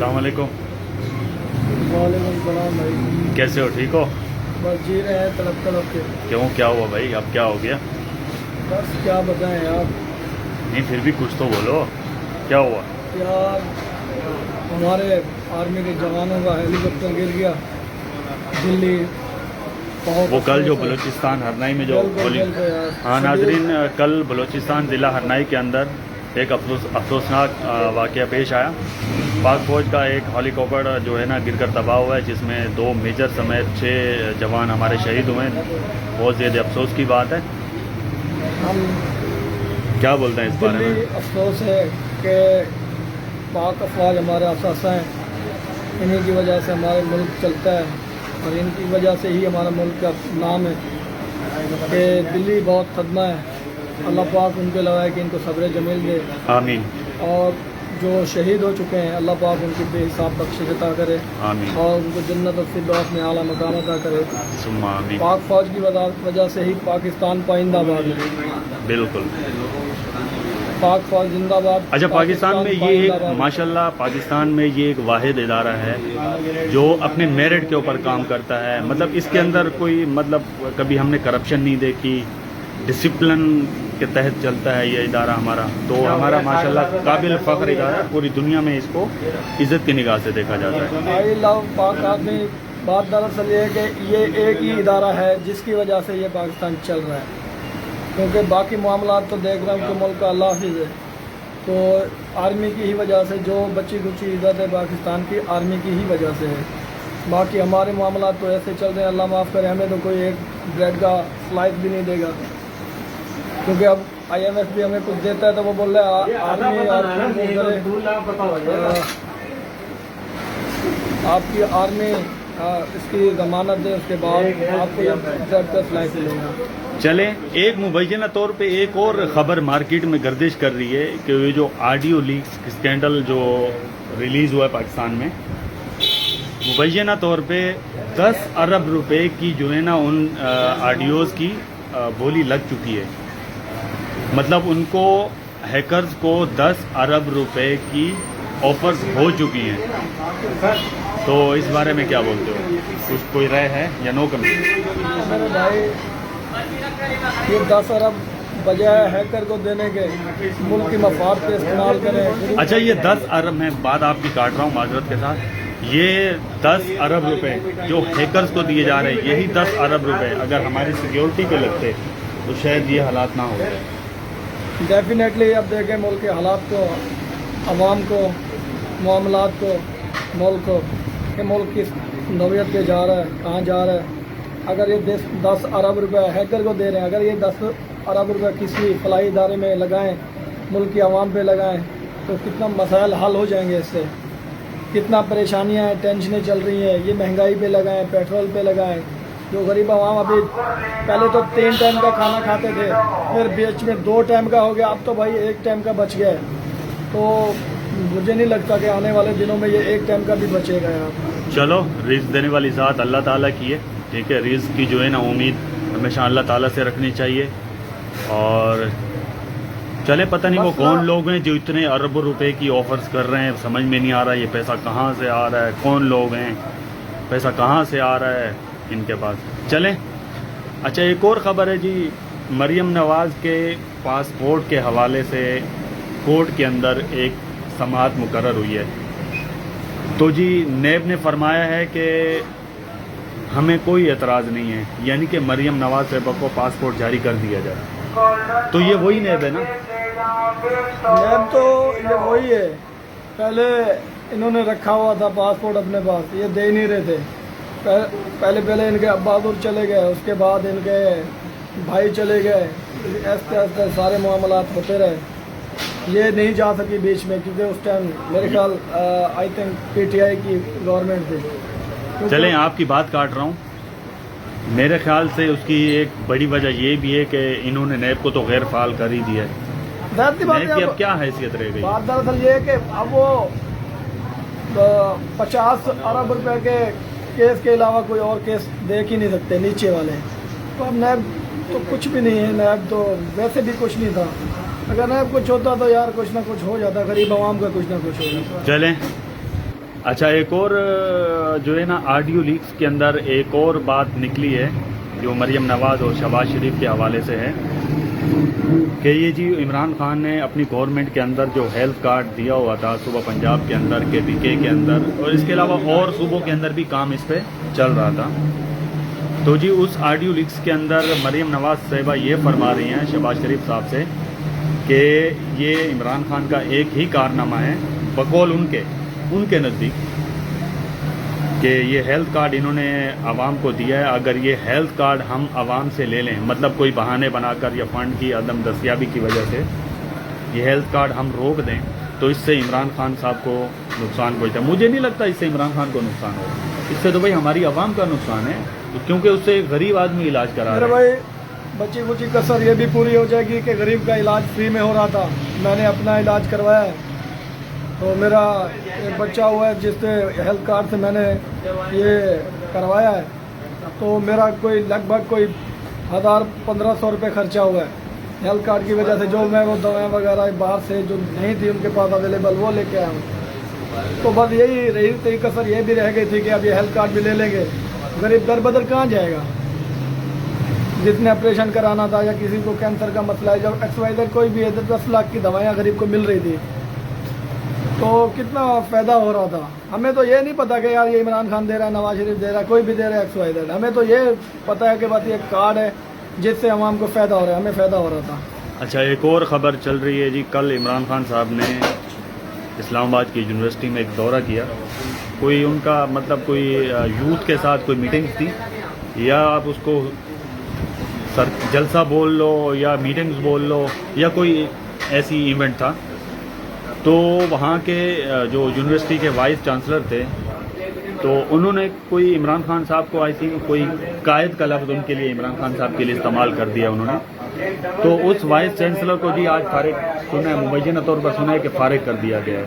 अस्सलाम वालेकुम। वालेकुम सलाम भाई। कैसे हो, ठीक हो? बस जी रहे हैं तड़प तड़प के। क्यों, क्या हुआ भाई, अब क्या हो गया? बस क्या बताएं यार। नहीं फिर भी कुछ तो बोलो, क्या हुआ? यार हमारे आर्मी के जवानों का हेलीकॉप्टर गिर गया दिल्ली। बहुत वो कल जो अफसोस है। बलूचिस्तान हरनाई में जो बिल्कुल, गोली। बिल्कुल यार। हाँ नाजरीन, कल बलूचिस्तान ज़िला हरनाई के अंदर एक अफसोसनाक वाक़या पेश आया। पाक फौज का एक हेलीकॉप्टर जो है ना गिर कर तबाह हुआ है, जिसमें 2 मेजर समेत 6 जवान हमारे शहीद हुए हैं। बहुत ज़्यादा अफसोस की बात है। हम क्या बोलते हैं इस बारे दिल्ली में? अफसोस है कि पाक अफवाज हमारे अफसासा हैं। इन्हीं की वजह से हमारे मुल्क चलता है और इनकी वजह से ही हमारा मुल्क का नाम है कि दिल्ली बहुत खदमा है। अल्लाह पाक उनके लगाए कि इनको सब्र जमील दे, आमीन और जो शहीद हो चुके हैं अल्लाह पाक उनकी बेहिसाब बख्शिश अता करे आमीन और उनको जन्नत और फिरदौस में आला मकाम अता करे। सुम्मा आमीन। पाक फौज की वजह से ही पाकिस्तान पाइंदाबाद है। बिल्कुल। पाक फौज जिंदाबाद। अच्छा, पाकिस्तान में ये एक पाइंदाबाद। माशाल्लाह पाकिस्तान में ये एक वाहिद इदारा है जो अपने मेरिट के ऊपर काम करता है। मतलब इसके अंदर कोई मतलब कभी हमने करप्शन नहीं देखी, डिसिप्लिन के तहत चलता है ये इदारा हमारा। तो हमारा माशाल्लाह काबिल फ़ख्र इदारा है, पूरी दुनिया में इसको इज़्ज़त की निगाह से देखा जाता है। आई लव पाक आर्मी। बात दरअसल ये है कि ये एक ही इदारा है जिसकी वजह से ये पाकिस्तान चल रहा है, क्योंकि बाकी मामलात तो देख रहा हूँ कि मुल्क का अल्लाह हाफिज़ है। तो आर्मी की ही वजह से जो बच्ची कुची इज़्ज़त है पाकिस्तान की, आर्मी की ही वजह से है। बाकी हमारे मामलात तो ऐसे चल रहे हैं, अल्लाह माफ़ करे, हमें तो कोई एक ब्रेड का स्लाइस भी नहीं देगा, क्योंकि अब IMF भी हमें कुछ देता है तो वो बोल रहा है आर्मी आपकी आर्मी इसकी जमानत दे, उसके बाद आपको ये ब्रेड का स्लाइस मिलेगा। चले, एक मुबैना तौर पे एक और ख़बर मार्केट में गर्दिश कर रही है कि ये जो ऑडियो लीक्स स्कैंडल जो रिलीज़ हुआ है पाकिस्तान में, मुबैना तौर पे 10 अरब रुपए की जो है ना उन ऑडियोज़ की बोली लग चुकी है। मतलब उनको हैकर्स को 10 अरब रुपए की ऑफर्स हो चुकी हैं। तो इस बारे में क्या बोलते हो? कुछ कोई राय है या नो कमेंट? मेरे भाई ये 10 अरब बजाय हैकर को देने के मुल्क की मफाद पे इस्तेमाल करें। अच्छा, ये 10 अरब, मैं बात आपकी काट रहा हूँ माजरत के साथ, ये 10 अरब रुपए जो हैकर्स को दिए जा रहे हैं, यही 10 अरब रुपए अगर हमारी सिक्योरिटी पे लगते तो शायद ये हालात ना होते। डेफिनेटली अब देखें मुल्क के हालात को, अवाम को, मामलात को, मुल्क को, कि मुल्क किस नौयत पे जा रहा है, कहाँ जा रहा है। अगर ये 10 अरब रुपए हैकर को दे रहे हैं, अगर ये 10 अरब रुपए किसी फलाई इदारे में लगाएं, मुल्क की आवाम पे लगाएं, तो कितना मसाइल हल हो जाएंगे इससे। कितना परेशानियाँ हैं, टेंशनें चल रही हैं, ये महंगाई पे लगाएं, पेट्रोल पे लगाएं। जो गरीब आवाम अभी पहले तो 3 टाइम का खाना खाते थे, फिर बीच में 2 टाइम का हो गया, अब तो भाई 1 टाइम का बच गया है। तो मुझे नहीं लगता कि आने वाले दिनों में ये 1 टाइम का भी बचेगा यार। चलो, रिज़्क देने वाली ज़ात अल्लाह ताला की है, ठीक है। रिज़्क की जो है ना उम्मीद हमेशा अल्लाह ताला से रखनी चाहिए। और चले, पता नहीं वो कौन लोग हैं जो इतने अरबों रुपए की ऑफर्स कर रहे हैं, समझ में नहीं आ रहा ये पैसा कहाँ से आ रहा है, कौन लोग हैं, पैसा कहाँ से आ रहा है इनके पास। चलें, अच्छा एक और ख़बर है जी, मरियम नवाज़ के पासपोर्ट के हवाले से कोर्ट के अंदर एक समाअत मुकर्रर हुई है। तो जी नैब ने फरमाया है कि हमें कोई एतराज़ नहीं है, यानी कि मरियम नवाज़ साहिबा को पासपोर्ट जारी कर दिया जाए। तो ये वही नैब है ना? नैब तो ये वही है, पहले इन्होंने रखा हुआ था पासपोर्ट अपने पास, ये दे नहीं रहे थे। पहले इनके अब्बादुर चले गए, उसके बाद इनके भाई चले गए, ऐसे ऐसे सारे मामलात होते रहे। ये नहीं जा सकी बीच में, क्योंकि उस टाइम मेरे ख्याल आई थिंक PTI की गवर्नमेंट थी। चलें, आपकी बात काट रहा हूँ। मेरे ख्याल से उसकी एक बड़ी वजह ये भी है कि इन्होंने नैब को तो गैर फाल कर ही दिया है। नैब की अब क्या हैसियत रह गई? बात दरअसल ये है कि अब वो 50 अरब रुपए के केस के अलावा कोई और केस देख ही नहीं सकते नीचे वाले। तो अब नैब तो कुछ भी नहीं है, नैब तो वैसे भी कुछ नहीं था। अगर नैब कुछ होता तो यार कुछ ना कुछ हो जाता, गरीब आवाम का कुछ ना कुछ हो जाता। चलें, अच्छा, एक और जो है ना ऑडियो लीक्स के अंदर एक और बात निकली है जो मरियम नवाज और शहबाज शरीफ के हवाले से है कि ये जी इमरान खान ने अपनी गवर्नमेंट के अंदर जो हेल्थ कार्ड दिया हुआ था सुबह पंजाब के अंदर, KPK के अंदर और इसके अलावा और सूबों के अंदर भी काम इस पे चल रहा था। तो जी उस ऑडियो लीक्स के अंदर मरियम नवाज साहिबा ये फरमा रही हैं शहबाज शरीफ साहब से कि ये इमरान खान का एक ही कारनामा है बकौल उनके नज़दीक कि ये हेल्थ कार्ड इन्होंने आवाम को दिया है। अगर ये हेल्थ कार्ड हम आवाम से ले लें, मतलब कोई बहाने बनाकर या फंड की अदम दस्तियाबी की वजह से ये हेल्थ कार्ड हम रोक दें तो इससे इमरान खान साहब को नुकसान पहुँचता है। मुझे नहीं लगता इससे इमरान खान को नुकसान होगा, इससे तो भाई हमारी आवाम का नुकसान है, क्योंकि उससे एक गरीब आदमी इलाज करा रहा है। भाई बची बुची कसर ये भी पूरी हो जाएगी कि गरीब का इलाज फ्री में हो रहा था, मैंने अपना इलाज करवाया है तो मेरा एक बच्चा हुआ है जिससे हेल्थ कार्ड से मैंने ये करवाया है तो मेरा कोई लगभग कोई 1000-1500 रुपये खर्चा हुआ है हेल्थ कार्ड की वजह से। जो मैं वो दवाएं वगैरह बाहर से जो नहीं थी उनके पास अवेलेबल वो लेके आया हूँ। तो बस यही रही थी कसर, ये भी रह गई थी कि अब ये हेल्थ कार्ड भी ले लेंगे, गरीब दर बदर कहाँ जाएगा। जिसने ऑपरेशन कराना था या किसी को कैंसर का मसला है, जब XYZ कोई भी है 10 लाख की दवाइयाँ गरीब को मिल रही थी तो कितना फ़ायदा हो रहा था। हमें तो ये नहीं पता कि यार ये इमरान खान दे रहा है, नवाज शरीफ दे रहा है, कोई भी दे रहा है XYZ, हमें तो ये पता है कि बस ये कार्ड है जिससे आवाम को फ़ायदा हो रहा है, हमें फ़ायदा हो रहा था। अच्छा, एक और ख़बर चल रही है जी, कल इमरान खान साहब ने इस्लामाबाद की यूनिवर्सिटी में एक दौरा किया, कोई उनका मतलब कोई यूथ के साथ कोई मीटिंग्स थी या आप उसको जलसा बोल लो या मीटिंग्स बोल लो या कोई ऐसी इवेंट था। तो वहाँ के जो यूनिवर्सिटी के वाइस चांसलर थे तो उन्होंने कोई इमरान खान साहब को आई थिंक कोई कायद का लफ्ज़ उनके लिए इमरान खान साहब के लिए इस्तेमाल कर दिया उन्होंने। तो उस वाइस चांसलर को जी आज फारिग सुना है, मुबैना तौर पर सुना है कि फारिग कर दिया गया है।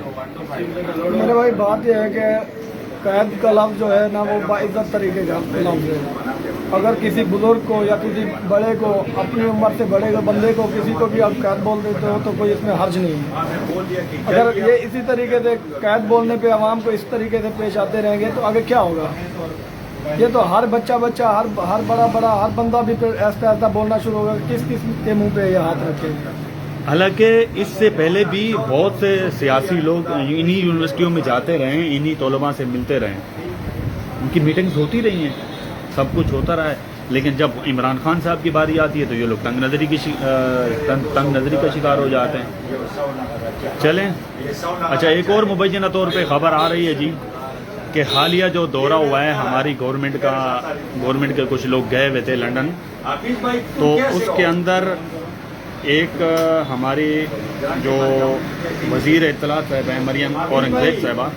मेरे भाई बात यह है कि कैद का लफ्ज़ जो है ना वो बाइज्जत तरीके का लफ्ज़ है। अगर किसी बुजुर्ग को या किसी बड़े को, अपनी उम्र से बड़े को बंदे को, किसी को भी आप कैद बोल देते हो तो कोई इसमें हर्ज नहीं है। अगर ये इसी तरीके से कैद बोलने पे आवाम को इस तरीके से पेश आते रहेंगे तो आगे क्या होगा। ये तो हर बच्चा हर बड़ा हर बंदा भी ऐसा बोलना शुरू होगा, किस के मुंह पे ये हाथ रखेंगे। हालांकि इससे पहले भी बहुत से सियासी लोग इन्हीं यूनिवर्सिटियों में जाते रहे, इन्हीं तलबा से मिलते रहे, उनकी मीटिंग्स होती रही हैं, सब कुछ होता रहा है। लेकिन जब इमरान खान साहब की बारी आती है तो ये लोग तंग नज़री का शिकार हो जाते हैं। चलें, अच्छा, एक और मुबैना तौर पे ख़बर आ रही है जी कि हालिया जो दौरा हुआ है हमारी गवर्नमेंट के कुछ लोग गए हुए थे लंदन, तो उसके अंदर एक हमारी जो वज़ीर इत्तलात साहब हैं मरियम औरंगज़ेब साहिबा,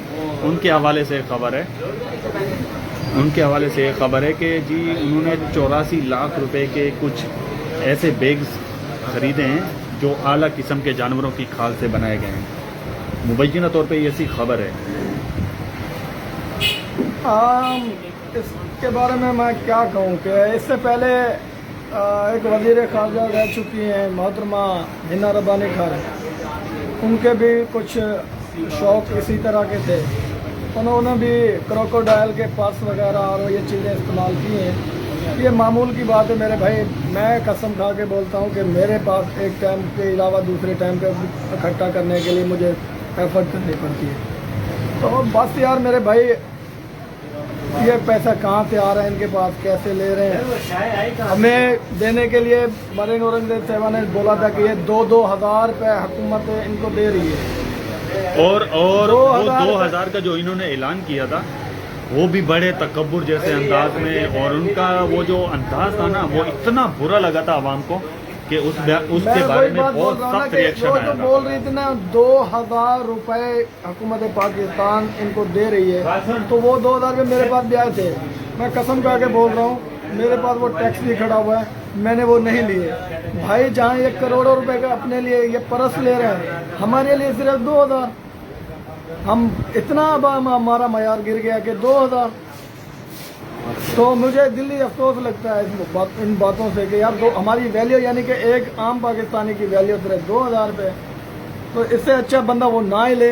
उनके हवाले से ख़बर है कि जी उन्होंने 84 लाख रुपए के कुछ ऐसे बैग्स ख़रीदे हैं जो आला किस्म के जानवरों की खाल से बनाए गए हैं। मुबैना तौर पे ऐसी खबर है। इसके बारे में मैं क्या कहूँ कि इससे पहले एक वज़ीर ख़ारजा रह चुकी हैं मोहतरमा हिना रब्बानी खान, उनके भी कुछ शौक़ इसी तरह के थे, उन्होंने भी क्रोकोडाइल के पर्स वगैरह और ये चीज़ें इस्तेमाल की हैं। ये मामूल की बात है मेरे भाई, मैं कसम खा के बोलता हूँ कि मेरे पास एक टाइम के अलावा दूसरे टाइम पे इकट्ठा करने के लिए मुझे एफर्ट करनी पड़ती है। तो बस यार मेरे भाई, ये पैसा कहाँ से आ रहा है इनके पास, कैसे ले रहे हैं। हमें देने के लिए मरियम औरंगज़ेब साहिबा ने बोला था कि ये 2-2 हज़ार रुपये हुकूमत इनको दे रही है, और वो 2000 का जो इन्होंने ऐलान किया था वो भी बड़े तकब्बुर जैसे अंदाज में, और उनका वो जो अंदाज था ना वो इतना बुरा लगा था आवाम को कि उसके बारे में बहुत सख्त रिएक्शन आया था। बोल रही थी ना 2000 रुपए हुकूमत पाकिस्तान इनको दे रही है, तो वो 2000 रुपये मेरे पास भी आए थे। मैं कसम खा के बोल रहा हूँ, मेरे पास वो टैक्स भी खड़ा हुआ है, मैंने वो नहीं लिए भाई। जहाँ ये करोड़ों रुपए का अपने लिए ये परस ले रहे हैं, हमारे लिए सिर्फ 2000। हम इतना अब हमारा मयार गिर गया कि 2000। तो मुझे दिल्ली अफसोस लगता है इन बातों से कि यार हमारी वैल्यू यानी कि एक आम पाकिस्तानी की वैल्यू सिर्फ 2000 रुपये। तो इससे अच्छा बंदा वो ना ही ले,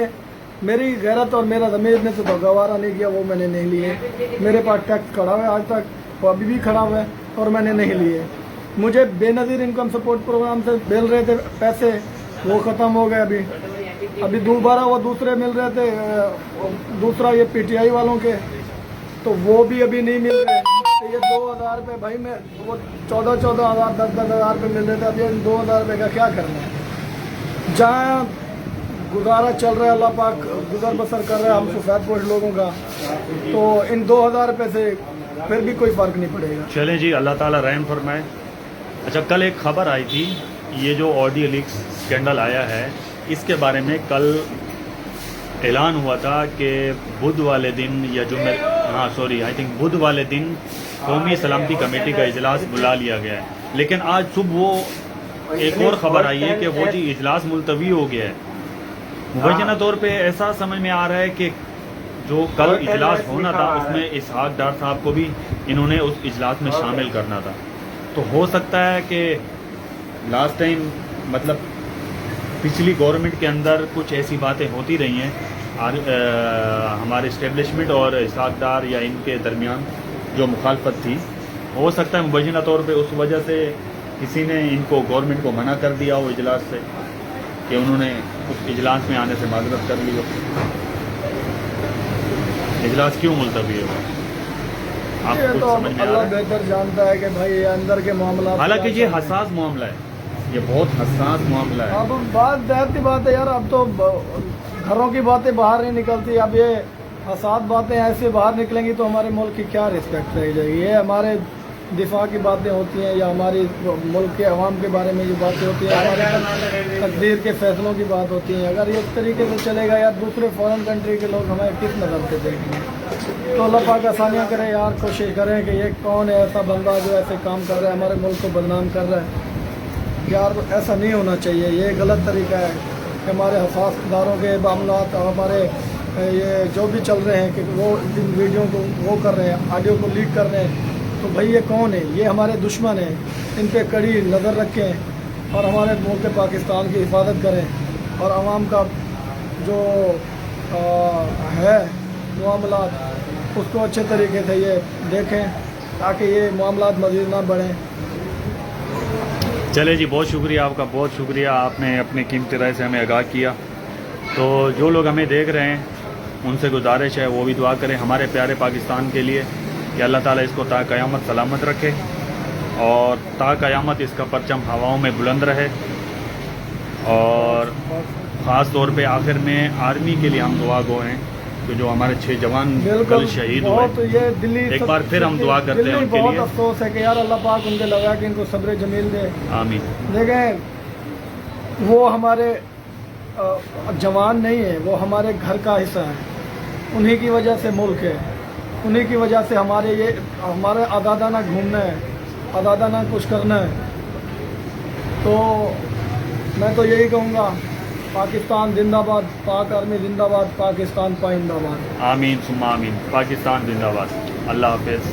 میری غیرت اور میرا ضمیر نے تو گوارا نہیں کیا، وہ میں نے نہیں لیے. میرے پاس ٹیکس کھڑا ہوا ہے آج تک، وہ ابھی بھی کھڑا ہوا ہے اور میں نے نہیں لیے. مجھے بے نظیر انکم سپورٹ پروگرام سے مل رہے تھے پیسے، وہ ختم ہو گئے. ابھی دوبارہ وہ دوسرے مل رہے تھے، دوسرا یہ پی ٹی آئی والوں کے، تو وہ بھی ابھی نہیں مل رہے. یہ 2,000 روپے بھائی میں وہ 14,000 10,000 روپے مل رہے تھے، ابھی 2,000 روپے کا کیا کرنا ہے؟ جہاں گزارا چل رہا ہے، اللہ پاک گزر بسر کر رہا ہے ہم سفید پوش لوگوں کا، تو ان 2,000 روپے سے پھر بھی کوئی فرق نہیں پڑے گا. چلیں جی، اللہ تعالیٰ رحم فرمائے. اچھا، کل ایک خبر آئی تھی، یہ جو آڈیو لیکس اسکینڈل آیا ہے، اس کے بارے میں کل اعلان ہوا تھا کہ بدھ والے دن یا آئی تھنک بدھ والے دن قومی سلامتی کمیٹی کا اجلاس بلا لیا گیا ہے. لیکن آج صبح وہ ایک اور خبر آئی ہے کہ وہ جی اجلاس ملتوی ہو گیا ہے. مبینہ طور پہ ایسا سمجھ میں آ رہا ہے کہ جو کل اجلاس ہونا تھا اس میں اسحاق ڈار صاحب کو بھی انہوں نے اس اجلاس میں شامل کرنا تھا. تو ہو سکتا ہے کہ لاسٹ ٹائم مطلب پچھلی گورنمنٹ کے اندر کچھ ایسی باتیں ہوتی رہی ہیں ہمارے اسٹیبلشمنٹ اور اسحاق ڈار یا ان کے درمیان جو مخالفت تھی، ہو سکتا ہے مبینہ طور پہ اس وجہ سے کسی نے ان کو گورنمنٹ کو منع کر دیا ہو اجلاس سے، کہ انہوں نے اس اجلاس میں آنے سے معذرت کر لی ہو. اجلاس کیوں ملتوی ہوا آپ یہ کو تو سمجھ میں آ اللہ رہا ہے؟ بہتر جانتا ہے کہ بھائی یہ اندر کے معاملات، حالانکہ یہ حساس معاملہ ہے، یہ بہت حساس معاملہ ہے. اب بات ظاہر سی بات ہے یار، اب تو گھروں کی باتیں باہر نہیں نکلتی. اب یہ حساس باتیں ایسے باہر نکلیں گی تو ہمارے ملک کی کیا رسپیکٹ رہ جائے گی؟ یہ ہمارے دفاع کی باتیں ہوتی ہیں یا ہماری ملک کے عوام کے بارے میں جو باتیں ہوتی ہیں، ہمارے تقدیر کے فیصلوں کی بات ہوتی ہیں. اگر یہ اس طریقے سے چلے گا یار، دوسرے فورن کنٹری کے لوگ ہمیں کس نظر سے دیکھیں گے؟ تو اللہ پاک آسانیاں کرے یار، کوشش کریں کہ یہ کون ہے ایسا بندہ جو ایسے کام کر رہا ہے، ہمارے ملک کو بدنام کر رہا ہے. یار ایسا نہیں ہونا چاہیے، یہ غلط طریقہ ہے کہ ہمارے حساس اداروں کے معاملات اور ہمارے یہ جو بھی چل رہے ہیں کہ وہ ان ویڈیو کو وہ کر رہے ہیں، آڈیو کو لیک کر رہے ہیں. تو بھائی یہ کون ہے؟ یہ ہمارے دشمن ہیں، ان پہ کڑی نظر رکھیں اور ہمارے ملک پاکستان کی حفاظت کریں، اور عوام کا جو ہے معاملات اس کو اچھے طریقے سے یہ دیکھیں تاکہ یہ معاملات مزید نہ بڑھیں. چلے جی، بہت شکریہ آپ کا، بہت شکریہ، آپ نے اپنے قیمتی رائے سے ہمیں آگاہ کیا. تو جو لوگ ہمیں دیکھ رہے ہیں ان سے گزارش ہے وہ بھی دعا کریں ہمارے پیارے پاکستان کے لیے کہ اللہ تعالیٰ اس کو تا قیامت سلامت رکھے اور تا قیامت اس کا پرچم ہواؤں میں بلند رہے. اور خاص طور پہ آخر میں آرمی کے لیے ہم دعا گو ہیں کہ جو ہمارے 6 جوان کل شہید بہت ہوئے، یہ دلی ایک بار پھر ہم دعا کرتے ہیں ان کے بہت لیے. افسوس ہے کہ یار اللہ پاک ان کے لگا کہ ان کو صبر جمیل دے. آمین. دیکھیں وہ ہمارے جوان نہیں ہیں، وہ ہمارے گھر کا حصہ ہے. انہی کی وجہ سے ملک ہے، انہی کی وجہ سے ہمارے آزادانہ گھومنا ہے، آزادانہ کچھ کرنا ہے. تو میں تو یہی کہوں گا، پاکستان زندہ باد، پاک آرمی زندہ باد، پاکستان پائندہ باد. آمین ثم آمین. پاکستان زندہ باد. اللہ حافظ.